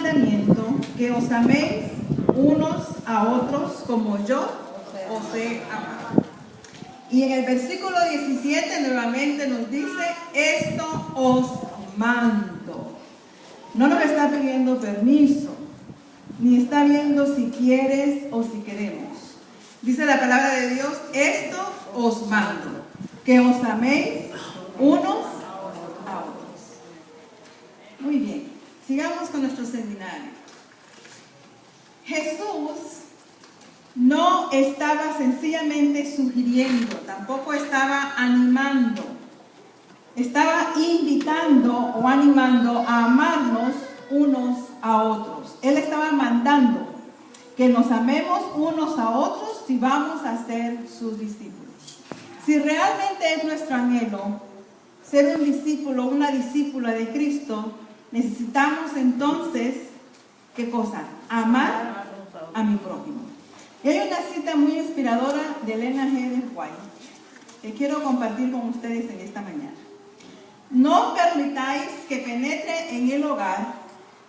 mandamiento, que os améis unos a otros como yo os he amado. Y en el versículo 17 nuevamente nos dice, esto os mando. No nos está pidiendo permiso, ni está viendo si quieres o si queremos. Dice la palabra de Dios, esto os mando, que os améis unos a otros. Muy bien, sigamos con nuestro seminario. Jesús no estaba sencillamente sugiriendo, tampoco estaba animando, estaba invitando o animando a amarnos unos a otros. Él estaba mandando que nos amemos unos a otros si vamos a ser sus discípulos. Si realmente es nuestro anhelo ser un discípulo, una discípula de Cristo, necesitamos entonces, ¿qué cosa? Amar a mi prójimo. Y hay una cita muy inspiradora de Elena G. White que quiero compartir con ustedes en esta mañana. No permitáis que penetre en el hogar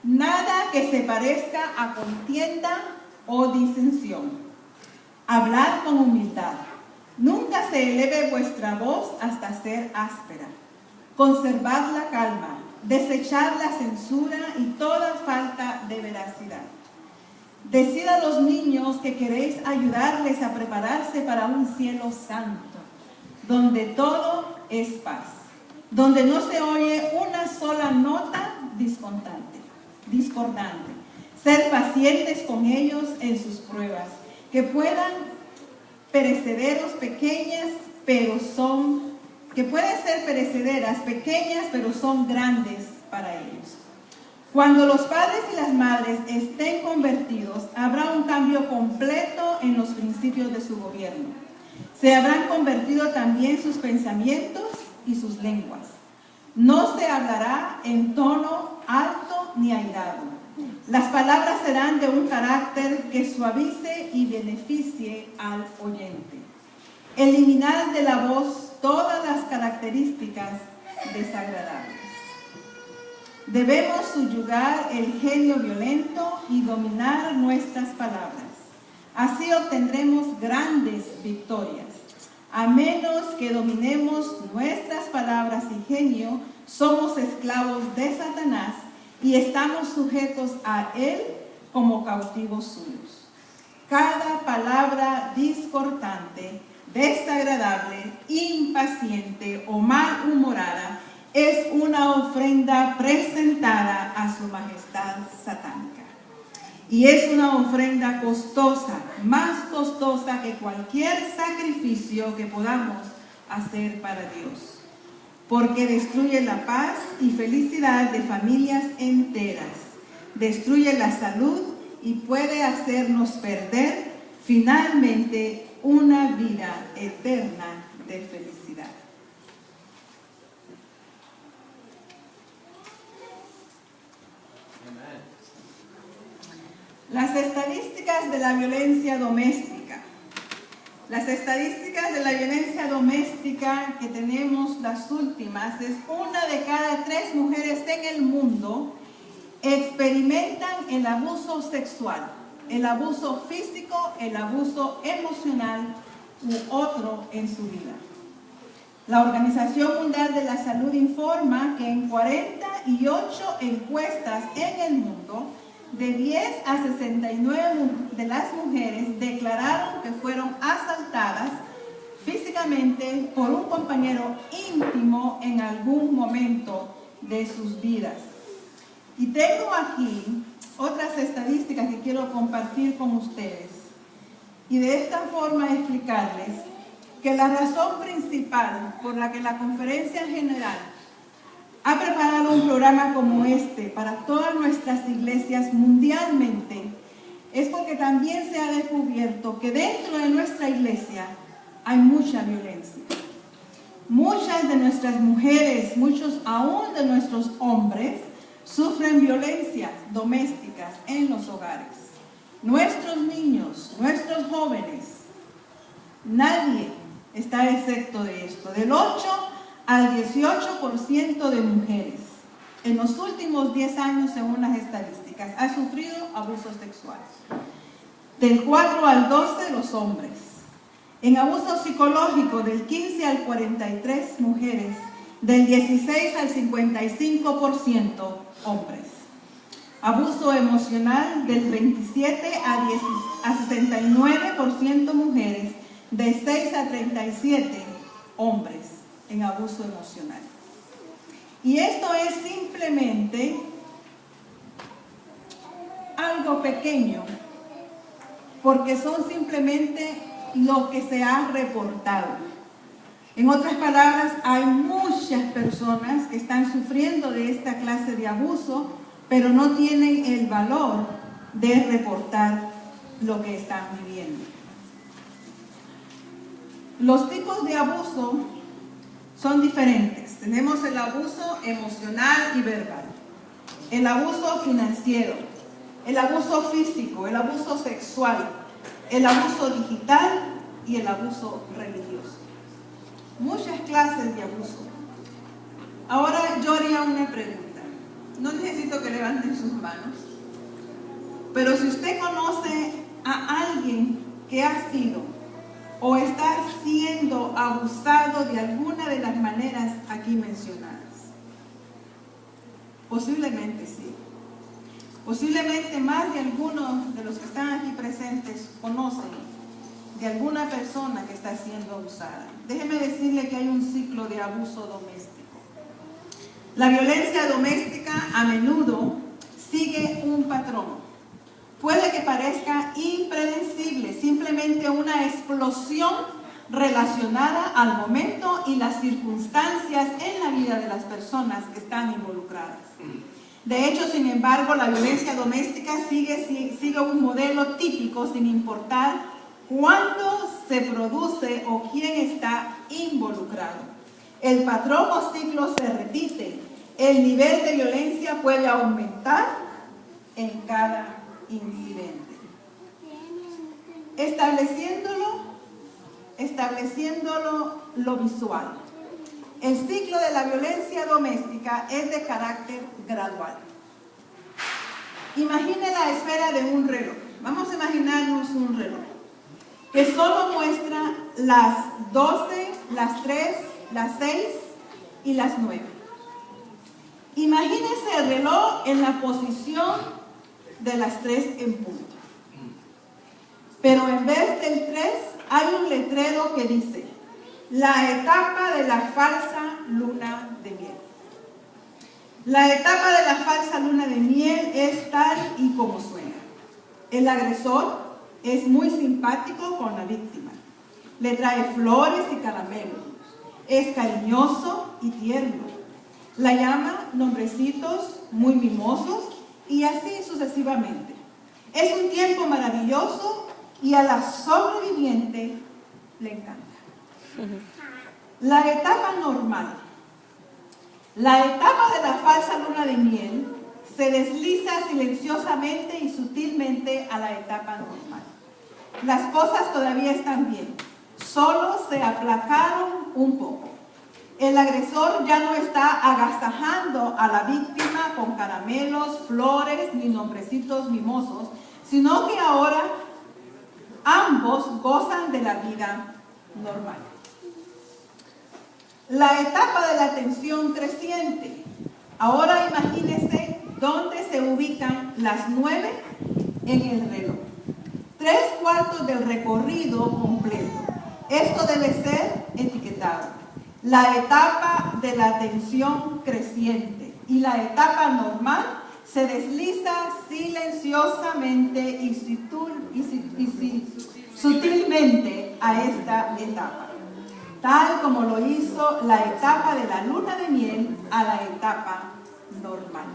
nada que se parezca a contienda o disensión. Hablad con humildad. Nunca se eleve vuestra voz hasta ser áspera. Conservad la calma. Desechad la censura y toda falta de veracidad. Decid a los niños que queréis ayudarles a prepararse para un cielo santo, donde todo es paz, donde no se oye una sola nota discordante. Ser pacientes con ellos en sus pruebas, que puedan perecederos pequeñas, que pueden ser perecederas pequeñas, pero son grandes para ellos. Cuando los padres y las madres estén convertidos, habrá un cambio completo en los principios de su gobierno. Se habrán convertido también sus pensamientos y sus lenguas. No se hablará en tono alto ni airado. Las palabras serán de un carácter que suavice y beneficie al oyente. Eliminad de la voz todas las características desagradables. Debemos subyugar el genio violento y dominar nuestras palabras. Así obtendremos grandes victorias. A menos que dominemos nuestras palabras y genio, somos esclavos de Satanás y estamos sujetos a él como cautivos suyos. Cada palabra discordante, desagradable, impaciente o malhumorada es una ofrenda presentada a su majestad satánica. Y es una ofrenda costosa, más costosa que cualquier sacrificio que podamos hacer para Dios. Porque destruye la paz y felicidad de familias enteras. Destruye la salud y puede hacernos perder finalmente una vida eterna de felicidad. Las estadísticas de la violencia doméstica. Las estadísticas de la violencia doméstica que tenemos, las últimas, es 1 de cada 3 mujeres en el mundo experimentan el abuso sexual, el abuso físico, el abuso emocional u otro en su vida. La Organización Mundial de la Salud informa que en 48 encuestas en el mundo, de 10 a 69 de las mujeres declararon que fueron asaltadas físicamente por un compañero íntimo en algún momento de sus vidas. Y tengo aquí otras estadísticas que quiero compartir con ustedes y de esta forma explicarles que la razón principal por la que la Conferencia General ha preparado un programa como este para todas nuestras iglesias mundialmente es porque también se ha descubierto que dentro de nuestra iglesia hay mucha violencia. Muchas de nuestras mujeres, muchos aún de nuestros hombres, sufren violencias domésticas en los hogares. Nuestros niños, nuestros jóvenes, nadie está exento de esto. Del 8 al 18% de mujeres en los últimos 10 años según las estadísticas. ha sufrido abusos sexuales. Del 4 al 12, los hombres. En abuso psicológico, del 15 al 43, mujeres. Del 16 al 55%, hombres. Abuso emocional, del 27 a 69% mujeres. De 6 a 37, hombres en abuso emocional. Y esto es simplemente algo pequeño, porque son simplemente lo que se ha reportado. En otras palabras, hay muchas personas que están sufriendo de esta clase de abuso, pero no tienen el valor de reportar lo que están viviendo. Los tipos de abuso son diferentes. Tenemos el abuso emocional y verbal, el abuso financiero, el abuso físico, el abuso sexual, el abuso digital y el abuso religioso. Muchas clases de abuso. Ahora yo haría una pregunta. No necesito que levanten sus manos, pero si usted conoce a alguien que ha sido o está siendo abusado de alguna de las maneras aquí mencionadas, posiblemente sí. Posiblemente más de algunos de los que están aquí presentes conocen de alguna persona que está siendo abusada. Déjeme decirle que hay un ciclo de abuso doméstico. La violencia doméstica a menudo sigue un patrón. Puede que parezca impredecible, simplemente una explosión relacionada al momento y las circunstancias en la vida de las personas que están involucradas. De hecho, sin embargo, la violencia doméstica sigue un modelo típico sin importar cuándo se produce o quién está involucrado. El patrón o ciclo se repite. El nivel de violencia puede aumentar en cada incidente. Estableciéndolo lo visual. El ciclo de la violencia doméstica es de carácter gradual. Imagine la esfera de un reloj. Vamos a imaginarnos un reloj que solo muestra las 12, las 3, las 6 y las 9. Imagínese el reloj en la posición de las 3 en punto. Pero en vez del 3 hay un letrero que dice: la etapa de la falsa luna de miel. La etapa de la falsa luna de miel es tal y como suena. El agresor es muy simpático con la víctima. Le trae flores y caramelos. Es cariñoso y tierno. La llama nombrecitos muy mimosos y así sucesivamente. Es un tiempo maravilloso y a la sobreviviente le encanta. La etapa normal. La etapa de la falsa luna de miel se desliza silenciosamente y sutilmente a la etapa normal. Las cosas todavía están bien, solo se aplacaron un poco. El agresor ya no está agasajando a la víctima con caramelos, flores ni nombrecitos mimosos, sino que ahora ambos gozan de la vida normal. La etapa de la tensión creciente. Ahora imagínese dónde se ubican las 9 en el reloj. 3/4 del recorrido completo. Esto debe ser etiquetado. La etapa de la tensión creciente y la etapa normal se desliza silenciosamente y sutilmente a esta etapa, tal como lo hizo la etapa de la luna de miel a la etapa normal.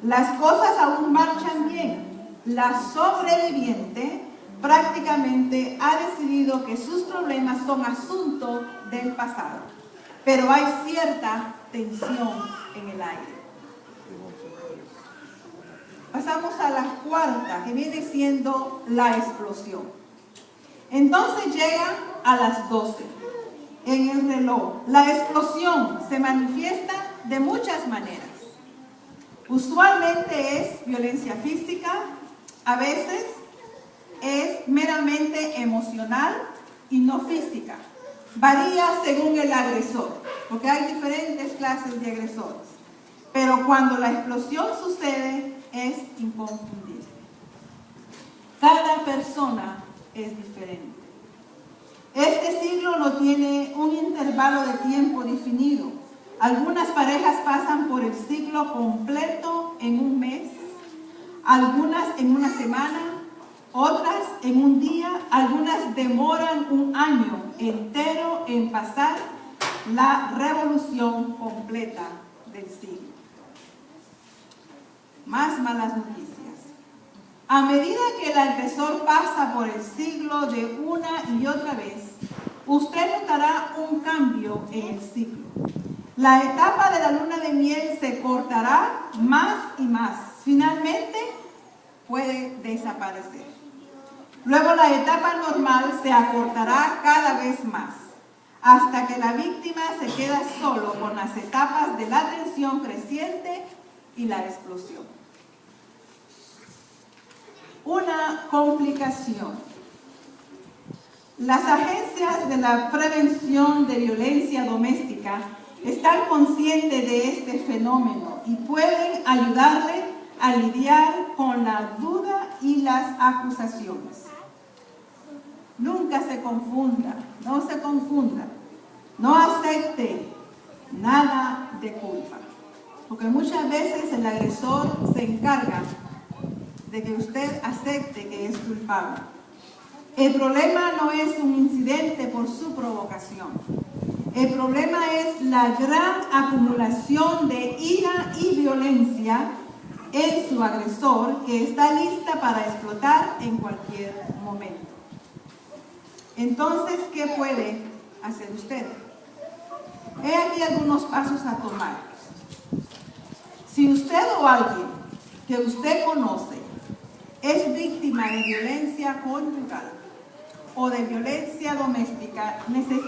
Las cosas aún marchan bien. La sobreviviente prácticamente ha decidido que sus problemas son asunto del pasado, pero hay cierta tensión en el aire. Pasamos a la cuarta, que viene siendo la explosión. Entonces llega a las 12 en el reloj. La explosión se manifiesta de muchas maneras. Usualmente es violencia física, a veces es meramente emocional y no física. Varía según el agresor, porque hay diferentes clases de agresores. Pero cuando la explosión sucede, es inconfundible. Cada persona es diferente. Este ciclo no tiene un intervalo de tiempo definido. Algunas parejas pasan por el ciclo completo en un mes, algunas en una semana, otras en un día, algunas demoran un año entero en pasar la revolución completa del ciclo. Más malas noticias. A medida que el agresor pasa por el ciclo de una y otra vez, usted notará un cambio en el ciclo. La etapa de la luna de miel se cortará más y más. Finalmente, puede desaparecer. Luego la etapa normal se acortará cada vez más, hasta que la víctima se queda solo con las etapas de la tensión creciente y la explosión. Una complicación. Las agencias de la prevención de violencia doméstica están conscientes de este fenómeno y pueden ayudarle a lidiar con la duda y las acusaciones. Nunca se confunda, no se confunda, no acepte nada de culpa, porque muchas veces el agresor se encarga de que usted acepte que es culpable. El problema no es un incidente por su provocación. El problema es la gran acumulación de ira y violencia en su agresor, que está lista para explotar en cualquier momento. Entonces, ¿qué puede hacer usted? He aquí algunos pasos a tomar. Si usted o alguien que usted conoce es víctima de violencia conyugal o de violencia doméstica, necesita